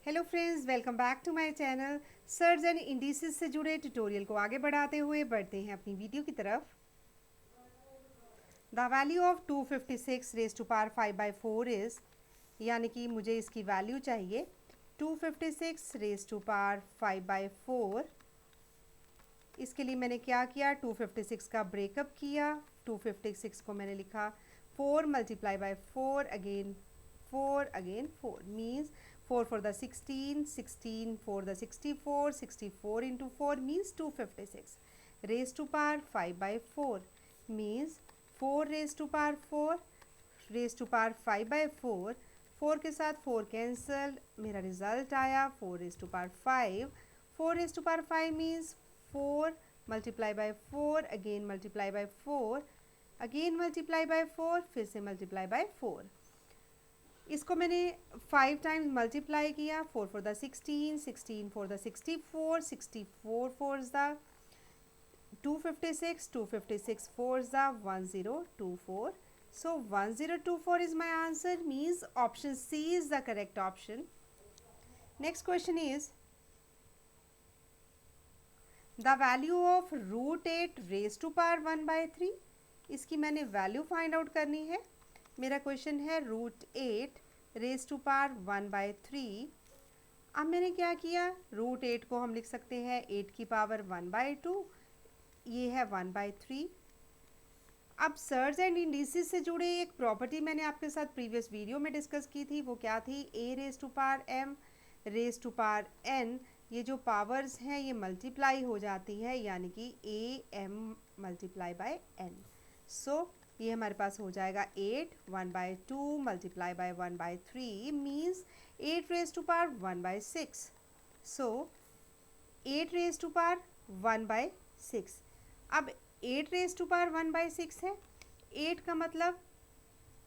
Hello friends, welcome back to my channel. Surds and indices से जुड़े tutorial को आगे बढ़ाते हुए बढ़ते हैं अपनी वीडियो की तरफ। The value of 256 raise to power 5/4 is, यानी कि मुझे इसकी वैल्यू चाहिए 256 रेज टू पावर 5/4। इसके लिए मैंने क्या किया, 256 का ब्रेकअप किया। 256 को मैंने लिखा 4 multiply by 4 again 4 again 4 means 4 for the 16, 16 for the 64, 64 into 4 means 256. Raised to power 5/4 means 4 raised to power 4 raised to power 5/4। 4 के साथ 4 कैंसल, मेरा रिजल्ट आया 4 raised to power 5। 4 raised to power 5 means 4 multiply by 4 again multiply by 4 again multiply by 4 फिर से multiply by 4। इसको मैंने 5 times multiply किया। 4 for the 16, 16 for the 64, 64 for the 256, 256 for the 1024। So 1024 is my answer, means option C is the correct option. Next question is the value of √8 raised to power 1/3। इसकी मैंने value find out करनी है। मेरा question है √8 raise to power 1/3। अब मैंने क्या किया, √8 को हम लिख सकते हैं 8 की पावर 1/2, ये है 1/3। अब सर्ज एंड इंडिसेस से जुड़े एक प्रॉपर्टी मैंने आपके साथ प्रीवियस वीडियो में डिस्कस की थी, वो क्या थी, a raise to power m raise to power n। ये जो पावर्स हैं ये मल्टीप्लाई हो जाती है, यानी कि a m multiply by n। So ये हमारे पास हो जाएगा 8 1/2 multiply by 1/3 means 8 raise to power 1/6। So 8 raise to power 1/6। अब 8 रेज टू पावर 1/6 है, 8 का मतलब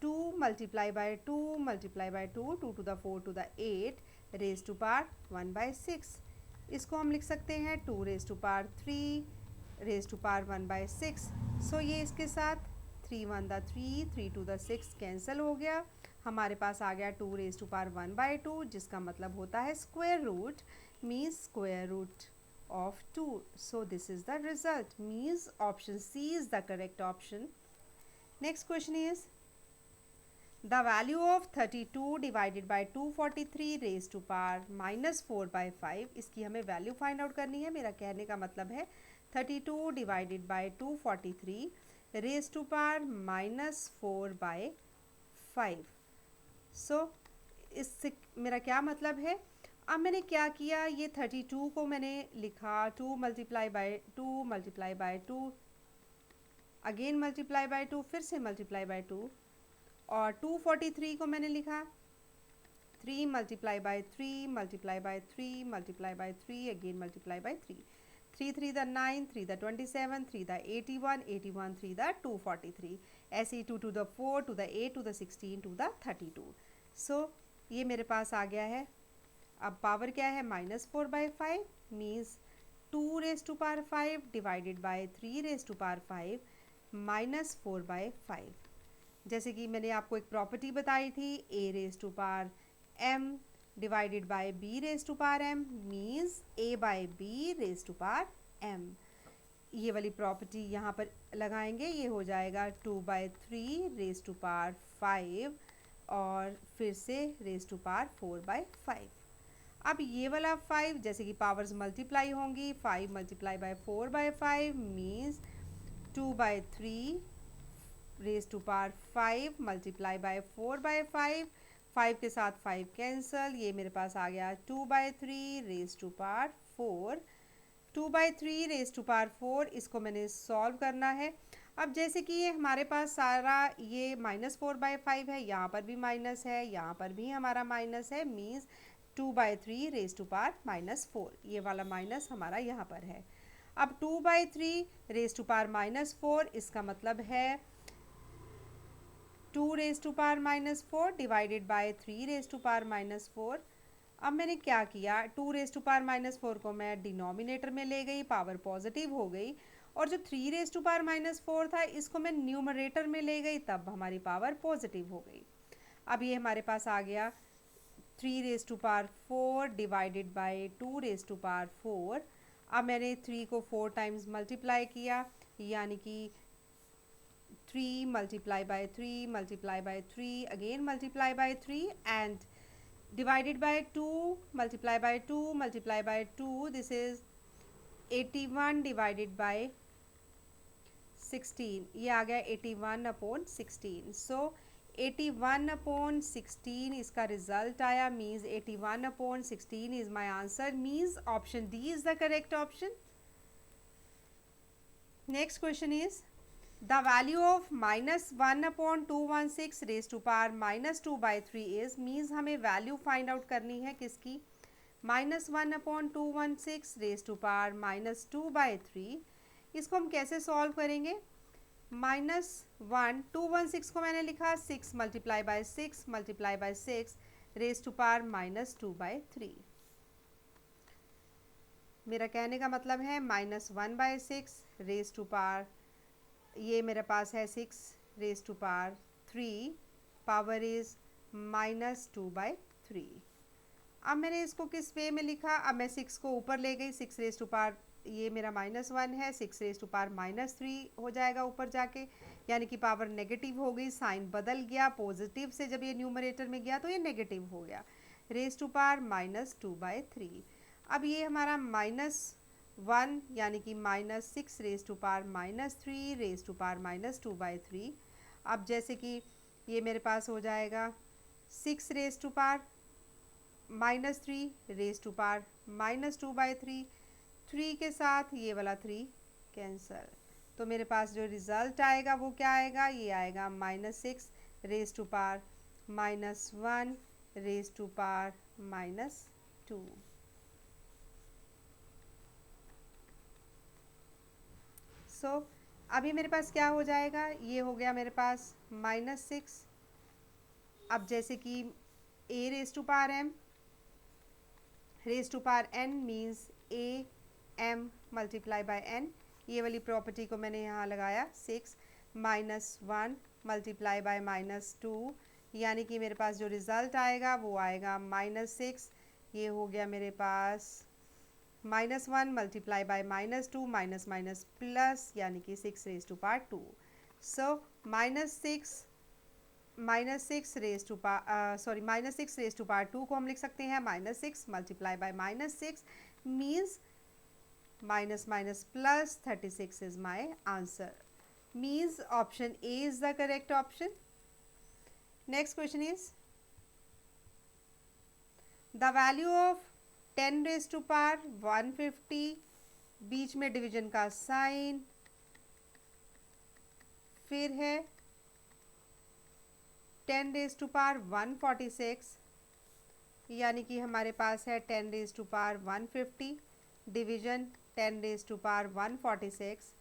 2 multiply by 2 multiply by 2 2 two the 4 two the 8 raise to power 1/6। इसको हम लिख सकते हैं 2 raise to power 3 raise to power 1/6। So ये इसके साथ 3 1 द 3 3 2 द 6 कैंसिल हो गया। हमारे पास आ गया 2 रेज टू पावर 1/2, जिसका मतलब होता है square root, means square root of 2। So this is the result, means option C is the correct option. Next question is the value of 32 divided by 243 raised to power -4/5। इसकी हमें value find out करनी है। मेरा कहने का मतलब है 32 divided by 243 raise to power -4/5। So इससे मेरा क्या मतलब है, अब मैंने क्या किया, ये 32 को मैंने लिखा 2 multiply by 2 multiply by 2 again multiply by 2 फिर से मल्टीप्लाई बाय 2, और 243 को मैंने लिखा 3 multiply by 3 multiply by 3 multiply by 3 again multiply by 3। 3 3 the 9 3 the 27 3 the 81 81 3 the 243, ऐसे ही 2 two the 4 two the 8 two the 16 two the 32। So ये मेरे पास आ गया है। अब पावर क्या है, -4/5 means 2 raise to power 5 divided by 3 raise to power 5 -4/5। जैसे कि मैंने आपको एक प्रॉपर्टी बताई थी, a raise to power m divided by b raise to power m means a by b raise to power m। ये वाली प्रॉपर्टी यहाँ पर लगाएंगे, ये हो जाएगा 2/3 रेज टू पावर 5 और फिर से रेज टू पावर 4/5। अब ये वाला 5 जैसे कि पावर्स मल्टीप्लाई होंगी, 5 multiply by 4/5 means 2/3 raise to power 5 multiply by 4/5। 5 के साथ 5 कैंसल, ये मेरे पास आ गया 2/3 raise to power 4। 2/3 raise to power 4, इसको मैंने सॉल्व करना है। अब जैसे कि ये हमारे पास सारा ये -4/5 है, यहाँ पर भी माइनस है, यहाँ पर भी हमारा माइनस है, मीन्स 2/3 रेज टू पावर -4, ये वाला माइनस हमारा यहाँ पर है। अब 2/3 रेज टू पावर -4, इसका मतलब है 2 raise to power -4 divided by 3 raise to power -4। अब मैंने क्या किया, 2 रेज टू पावर -4 को मैं डिनोमिनेटर में ले गई, पावर पॉजिटिव हो गई, और जो 3 रेज टू पावर -4 था इसको मैं न्यूमरेटर में ले गई, तब हमारी पावर पॉजिटिव हो गई। अब ये हमारे पास आ गया 3 raise to power 4 divided by 2 raise to power 4। अब मैंने 3 को 4 टाइम्स मल्टीप्लाई किया, यानी कि 3 multiply by 3 multiply by 3 again multiply by 3 and divided by 2 multiply by 2 multiply by 2, this is 81 divided by 16, ये आ गया 81 अपॉन 16। सो 81 अपॉन 16 इसका रिजल्ट आया, means 81 upon 16 is my answer, means option D is the correct option. Next question is the value of minus 1 upon 216 raised to power minus 2 by 3 is, means हमें value find out करनी है किसकी, minus 1 upon 216 raise to power minus 2 by 3। इसको हम कैसे solve करेंगे, minus 1 216 को मैंने लिखा 6 multiply by 6 multiply by 6 raise to power minus 2 by 3। मेरा कहने का मतलब है minus 1 by 6 raise to power, ये मेरे पास है 6 raise to power 3, power is minus 2 by 3। अब मैंने इसको किस वे में लिखा, अब मैं 6 को ऊपर ले गई, 6 रेज टू पावर, ये मेरा माइनस 1 है, 6 रेज टू पावर माइनस 3 हो जाएगा ऊपर जाके, यानी कि पावर नेगेटिव हो गई, साइन बदल गया, पॉजिटिव से जब ये न्यूमरेटर में गया तो ये नेगेटिव हो गया, raise to power minus 2 by 3। अब ये हमारा माइनस 1 यानी कि minus 6 raise to power minus 3 raise to power minus 2 by 3। अब जैसे कि ये मेरे पास हो जाएगा 6 raise to power minus 3 raise to power minus 2 by 3, 3 के साथ ये वाला 3 कैंसल, तो मेरे पास जो रिज़ल्ट आएगा वो क्या आएगा, ये आएगा minus 6 raise to power minus 1 raise to power minus 2। So अभी मेरे पास क्या हो जाएगा, ये हो गया मेरे पास माइनस 6। अब जैसे कि a raise to power m raise to power n means a m multiply by n, ये वाली प्रॉपर्टी को मैंने यहाँ लगाया, 6 माइनस 1 मल्टीप्लाई बाय माइनस 2, यानी कि मेरे पास जो रिज़ल्ट आएगा वो आएगा माइनस 6, ये हो गया मेरे पास minus 1 multiply by minus 2, minus minus plus, यानी कि 6 raise to power 2। So minus 6 raise to power minus 6 raise to power 2 को हम लिख सकते हैं minus 6 multiply by minus 6, means minus minus plus 36 is my answer, means option A is the correct option. Next question is the value of 10 raise to power 150, बीच में division का sign, फिर है 10 raise to power 146, यानी कि हमारे पास है 10 raise to power 150 division 10 raise to power 146।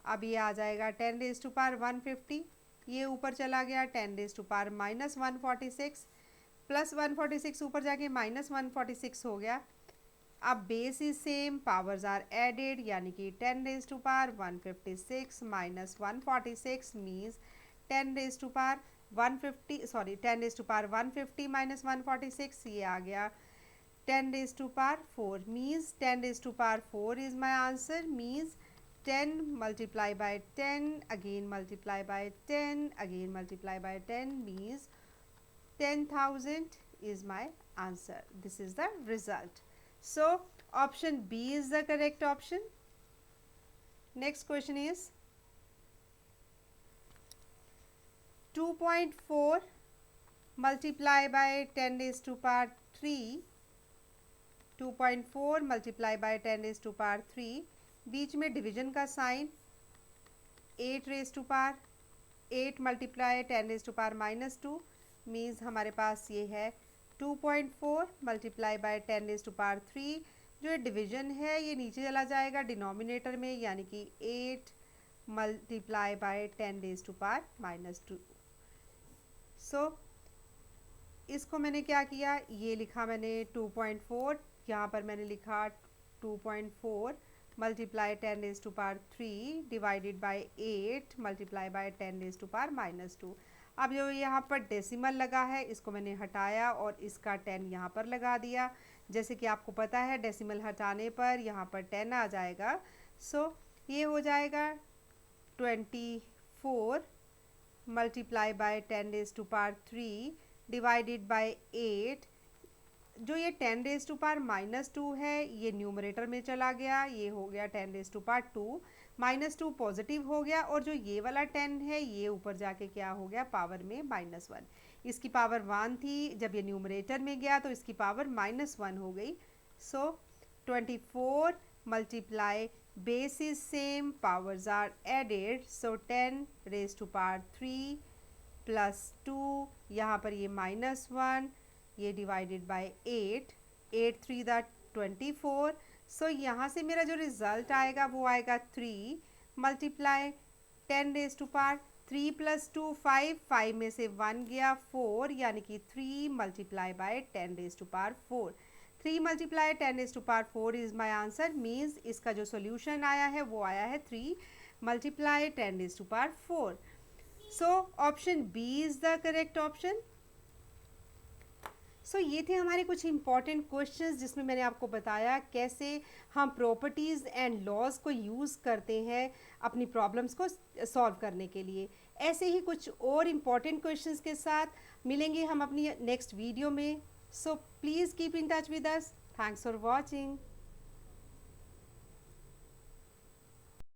अब ये आ जाएगा 10 रेज टू पावर 150, ये ऊपर चला गया 10 raise to power minus 146, plus 146 ऊपर जाके माइनस 146 हो गया। अब base is same, powers are added, यानी कि 10 raise to power 156 minus 146 means 10 raise to power 10 raise to power 150 minus 146, ये आ गया 10 raise to power 4, means 10 raise to power 4 is my answer, means 10 multiply by 10 again multiply by 10 again multiply by 10 means 10,000 is my answer. This is the result. So option B is the correct option. Next question is 2.4 multiply by 10 raised to power 3, 2.4 multiply by 10 raised to power 3, बीच में division का sign, 8 raise to power 8 multiply 10 raise to power minus 2 means हमारे पास ये है 2.4 multiply by 10 raise to power 3, जो division है ये नीचे चला जाएगा डिनोमिनेटर में, यानी कि 8 multiply by 10 raise to power minus 2। So इसको मैंने क्या किया, ये लिखा मैंने 2.4, यहाँ पर मैंने लिखा 2.4 multiply 10 raise to power 3 divided by 8 multiply by 10 raise to power minus 2। अब जो यहाँ पर डेसिमल लगा है इसको मैंने हटाया और इसका 10 यहाँ पर लगा दिया। जैसे कि आपको पता है डेसिमल हटाने पर यहाँ पर 10 आ जाएगा। सो ये हो जाएगा 24 multiply by 10 raise to power 3 divided by 8। जो ये 10 रेज टू पावर -2 है ये न्यूमरेटर में चला गया, ये हो गया 10 रेज टू पावर 2, -2 पॉजिटिव हो गया और जो ये वाला 10 है ये ऊपर जाके क्या हो गया पावर में -1। इसकी पावर 1 थी, जब ये न्यूमरेटर में गया तो इसकी पावर -1 हो गई। So 24 multiply base is same, powers are added, so 10 raise to power 3 plus 2, यहाँ पर ये -1, ये डिवाइडेड बाय 8, 8 3 दा 24। सो यहाँ से मेरा जो रिजल्ट आएगा वो आएगा 3 multiply 10 raise to power 3 plus 2 5, 5 में से 1 गया 4, यानी कि 3 multiply by 10 raise to power 4। 3 multiply 10 raise to power 4 is my answer, means इसका जो सोल्यूशन आया है वो आया है 3 multiply 10 raise to power 4। So option B is the correct option. So ये थे हमारे कुछ इंपॉर्टेंट क्वेश्चंस जिसमें मैंने आपको बताया कैसे हम प्रॉपर्टीज़ एंड लॉज को यूज़ करते हैं अपनी प्रॉब्लम्स को सॉल्व करने के लिए। ऐसे ही कुछ और इम्पॉर्टेंट क्वेश्चंस के साथ मिलेंगे हम अपनी नेक्स्ट वीडियो में। So please keep in touch with us. Thanks for watching.